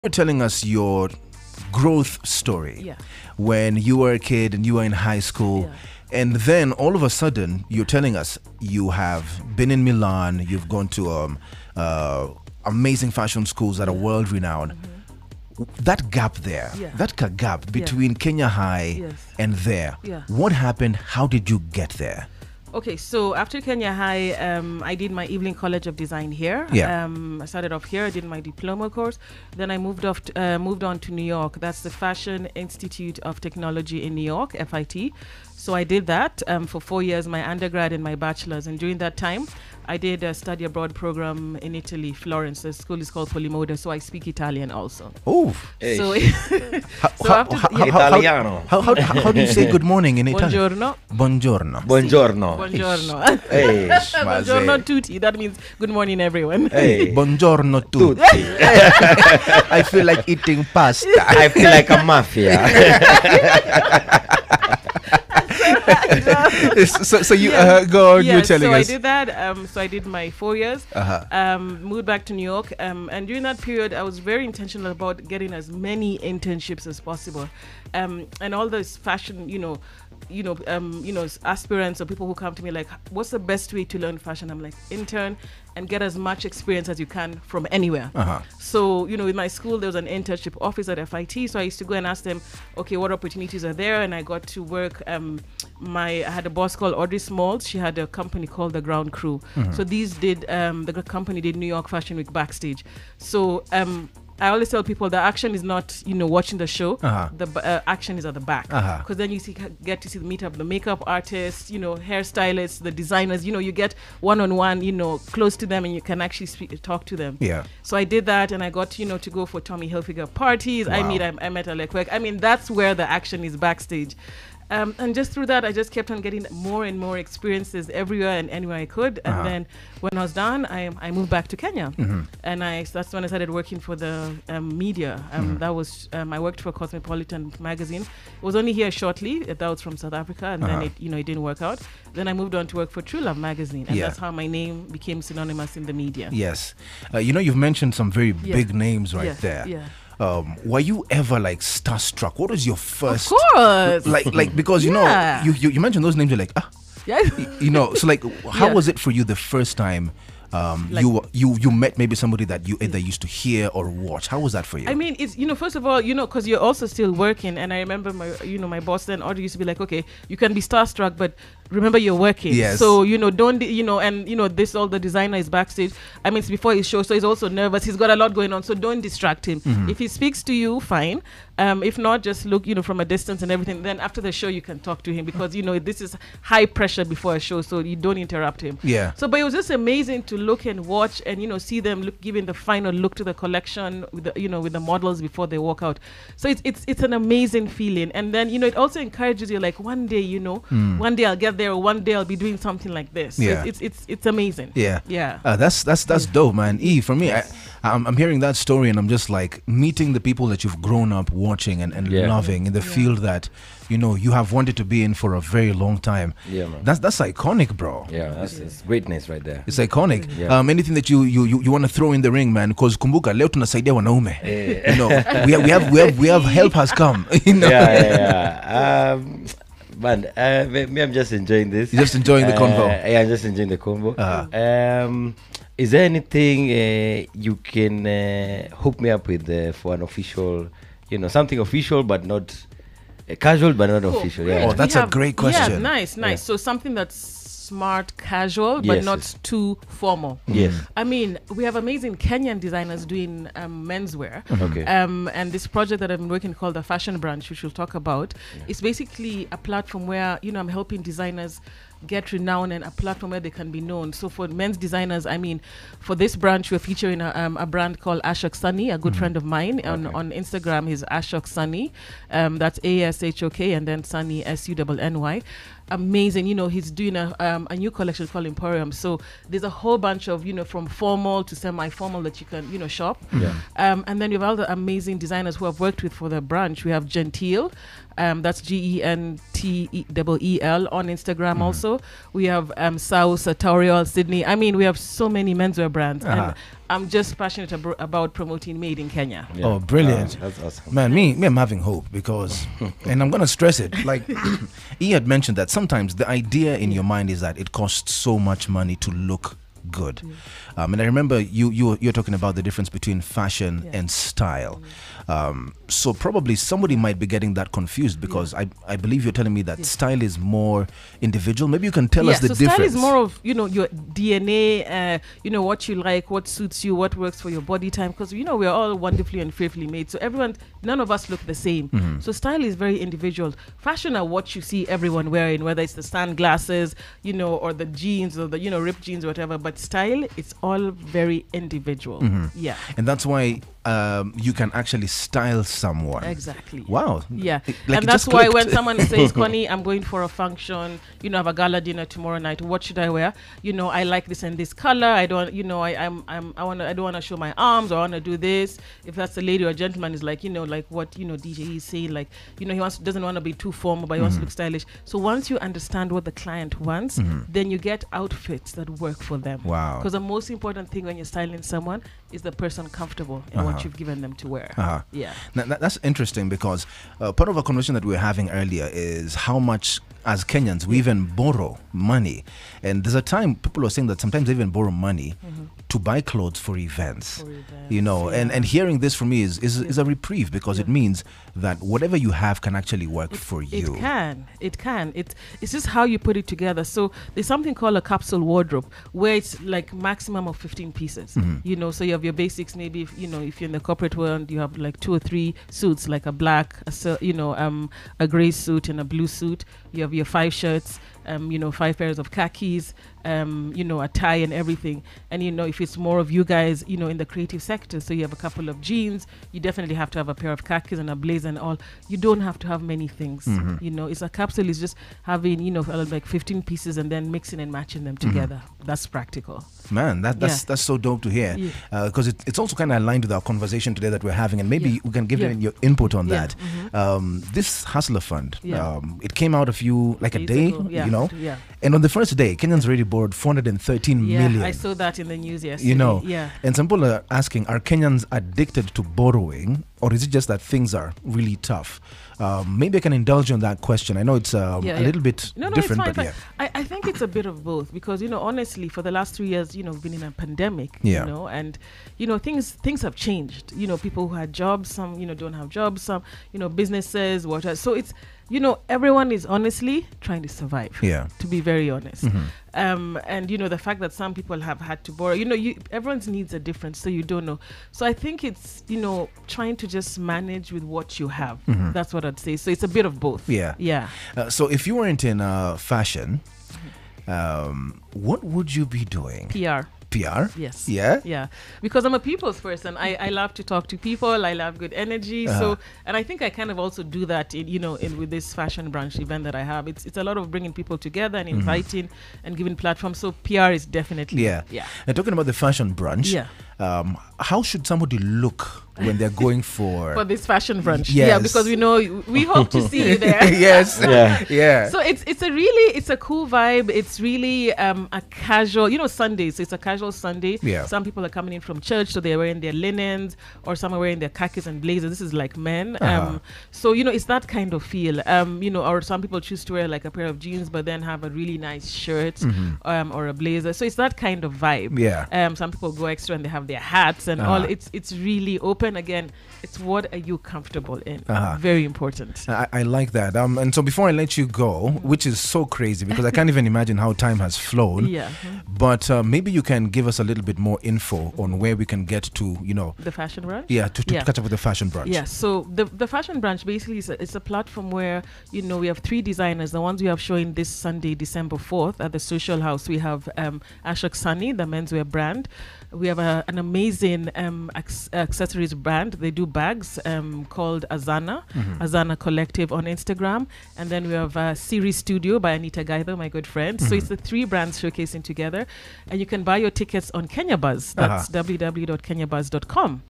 You're telling us your growth story. Yeah. When you were a kid and you were in high school. Yeah. And then all of a sudden, you're telling us you have been in Milan, you've gone to amazing fashion schools that are world renowned. That gap there, that gap between Kenya High and there, what happened? How did you get there? Okay, so after Kenya High, I did my evening college of design here. I started off here. I did my diploma course. Then I moved on to New York. That's the Fashion Institute of Technology in New York, FIT. So I did that for 4 years, my undergrad and my bachelor's. And during that time, I did a study abroad program in Italy, Florence. The school is called Polimoda, so I speak Italian also. Oh, hey. So, Italiano. How do you say good morning in Italian? Buongiorno. Buongiorno. Buongiorno. Buongiorno. Hey, Buongiorno tutti. That means good morning, everyone. Hey. Buongiorno tutti. I feel like eating pasta. I feel like a mafia. So you go on. You're telling so us. I did that. So I did my 4 years. Moved back to New York. And during that period, I was very intentional about getting as many internships as possible. And all those fashion, aspirants or people who come to me like, what's the best way to learn fashion? I'm like, intern and get as much experience as you can from anywhere. So, with my school, there was an internship office at FIT. So I used to go and ask them, okay, what opportunities are there? And I got to work. I had a boss called Audrey Smalls. She had a company called The Ground Crew. So the company did New York Fashion Week backstage. So, I always tell people the action is not, watching the show. The action is at the back. Because then you get to see the meetup, the makeup artists, hairstylists, the designers. You get one-on-one, close to them, and you can actually talk to them. Yeah. So I did that, and I got, to go for Tommy Hilfiger parties. Wow. I met Alec Work. that's where the action is backstage. And just through that, I just kept on getting more and more experiences everywhere and anywhere I could. And then when I was done, I moved back to Kenya. And that's when I started working for the media. That was I worked for Cosmopolitan magazine. It was only here shortly. That was from South Africa, and then it didn't work out. Then I moved on to work for True Love magazine, and that's how my name became synonymous in the media. Yes, you've mentioned some very big names there. Yeah. Were you ever like starstruck? What was your first? Of course. Like because you mentioned those names. You're like yeah. So like how was it for you the first time? You met maybe somebody that you either used to hear or watch. How was that for you? I mean, it's first of all, because you're also still working, and I remember my boss then Audrey used to be like, okay, you can be starstruck, but remember you're working. Yes. So don't this all the designer is backstage. I mean, it's before his show, so he's also nervous. He's got a lot going on, so don't distract him. If he speaks to you, fine. If not, just look from a distance and everything. Then after the show, you can talk to him because this is high pressure before a show, so you don't interrupt him. Yeah. So, but it was just amazing to look and watch and see them giving the final look to the collection with the with the models before they walk out. So it's an amazing feeling, and then it also encourages you like one day one day I'll get there, or one day I'll be doing something like this. Yeah. So it's amazing. Yeah. That's dope, man. For me, yes. I'm hearing that story and I'm just like meeting the people that you've grown up watching and loving in the field that you have wanted to be in for a very long time. Yeah, man. That's it's bro. Yeah, that's greatness right there. It's iconic. Yeah. Anything that you want to throw in the ring, man, because kumbuka leo tunasaidia wanaume. We have help has come. Yeah. Man, I'm just enjoying this. You're just enjoying the convo. Yeah, I'm just enjoying the convo. Is there anything you can hook me up with for an official, something official but not casual but not official? Yeah. Oh, that's a great question. Yeah, nice. Yeah. So something that's smart, casual, but not too formal. Yes. I mean, we have amazing Kenyan designers doing menswear. Okay. And this project that I've been working called the Fashion Branch, which we'll talk about, is basically a platform where I'm helping designers get renowned and a platform where they can be known. So for men's designers, I mean, for this branch, we're featuring a brand called Ashok Sunny, a good friend of mine. On Instagram, he's Ashok Sunny. That's ASHOK and then Sunny SUNNY. Amazing. He's doing a new collection called Emporium. So there's a whole bunch of, from formal to semi-formal that you can, shop. Yeah. And then you have all the amazing designers who I've worked with for the branch. We have Gentile. That's GENTEEL on Instagram also. We have Sao Sartorial Sydney. I mean, we have so many menswear brands. And I'm just passionate about promoting Made in Kenya. Yeah. Oh, brilliant. That's awesome. Man, me, I'm having hope because, and I'm going to stress it, like he had mentioned that sometimes the idea in your mind is that it costs so much money to look good. And I remember you're talking about the difference between fashion and style. So probably somebody might be getting that confused because I believe you're telling me that style is more individual. Maybe you can tell us the difference. Style is more of, your DNA, what you like, what suits you, what works for your body type. Because, we're all wonderfully and fearfully made. So none of us look the same. So style is very individual. Fashion are what you see everyone wearing, whether it's the sunglasses, or the jeans or the, ripped jeans or whatever. But style, it's all very individual. Yeah. And that's why you can actually style someone. Exactly. Wow. Yeah. And that's why when someone says, Connie, I'm going for a function, I have a gala dinner tomorrow night, what should I wear? I like this and this color. I don't, I don't want to show my arms, or I want to do this. If that's a lady or a gentleman, is like, like what, DJ is saying, like, he doesn't want to be too formal, but he wants to look stylish. So once you understand what the client wants, then you get outfits that work for them. Wow. Because the most important thing when you're styling someone is the person comfortable in what you've given them to wear. Yeah. Now, that's interesting because part of a conversation that we were having earlier is how much as Kenyans we even borrow money, and there's a time people are saying that sometimes they even borrow money to buy clothes for events. And hearing this for me is a reprieve because it means that whatever you have can actually work for you. It can. It's just how you put it together. So there's something called a capsule wardrobe where it's like maximum of 15 pieces. So you have your basics. Maybe if you're in the corporate world, you have like 2 or 3 suits, like a black, a gray suit and a blue suit. You have your 5 shirts, 5 pairs of khakis, a tie and everything. And if it's more of you guys, in the creative sector, so you have a couple of jeans, you definitely have to have a pair of khakis and a blazer and all. You don't have to have many things. It's a capsule is just having like 15 pieces and then mixing and matching them together. That's practical. Man, that's so dope to hear, because it's also kind of aligned with our conversation today that we're having, and maybe we can give your input on that. This Hustler Fund, it came out a day ago, and on the first day Kenyans already borrowed 413 million. I saw that in the news yesterday. And some people are asking, are Kenyans addicted to borrowing, or is it just that things are really tough? Maybe I can indulge on that question. I know it's a little bit different, it's fine, but I think it's a bit of both, because honestly, for the last 3 years, we've been in a pandemic, and things have changed. People who had jobs, some don't have jobs, some businesses, whatever. So it's everyone is honestly trying to survive. To be very honest. And the fact that some people have had to borrow, everyone's needs are different, so you don't know. So I think it's trying to just manage with what you have. That's what I'd say. So it's a bit of both. So if you weren't in fashion, what would you be doing? PR? Yes. Yeah? Because I'm a people's person. I love to talk to people. I love good energy. So, and I think I kind of also do that in with this fashion brunch event that I have. It's a lot of bringing people together and inviting and giving platforms. So PR is definitely. And talking about the fashion brunch, how should somebody look when they're going for this fashion brunch? Because we hope to see you there. So it's a cool vibe. It's really a casual, Sundays. So it's a casual Sunday. Some people are coming in from church, so they're wearing their linens, or some are wearing their khakis and blazers. This is like men. So it's that kind of feel. Or some people choose to wear like a pair of jeans, but then have a really nice shirt or a blazer. So it's that kind of vibe. Some people go extra and they have their hats and all. It's really open. Again, it's what are you comfortable in? Very important. I like that. And so before I let you go, which is so crazy because I can't even imagine how time has flown. But maybe you can give us a little bit more info on where we can get to, the fashion brunch. To catch up with the fashion brunch. So the fashion brunch basically is a platform where we have 3 designers. The ones we have showing this Sunday, December 4th at the Social House. We have Ashok Sunny, the menswear brand. We have an amazing accessories brand. They do bags called Azana, Azana Collective on Instagram. And then we have Series Studio by Anita Gaither, my good friend. So it's the 3 brands showcasing together. And you can buy your tickets on Kenya Buzz. That's www.kenyabuzz.com.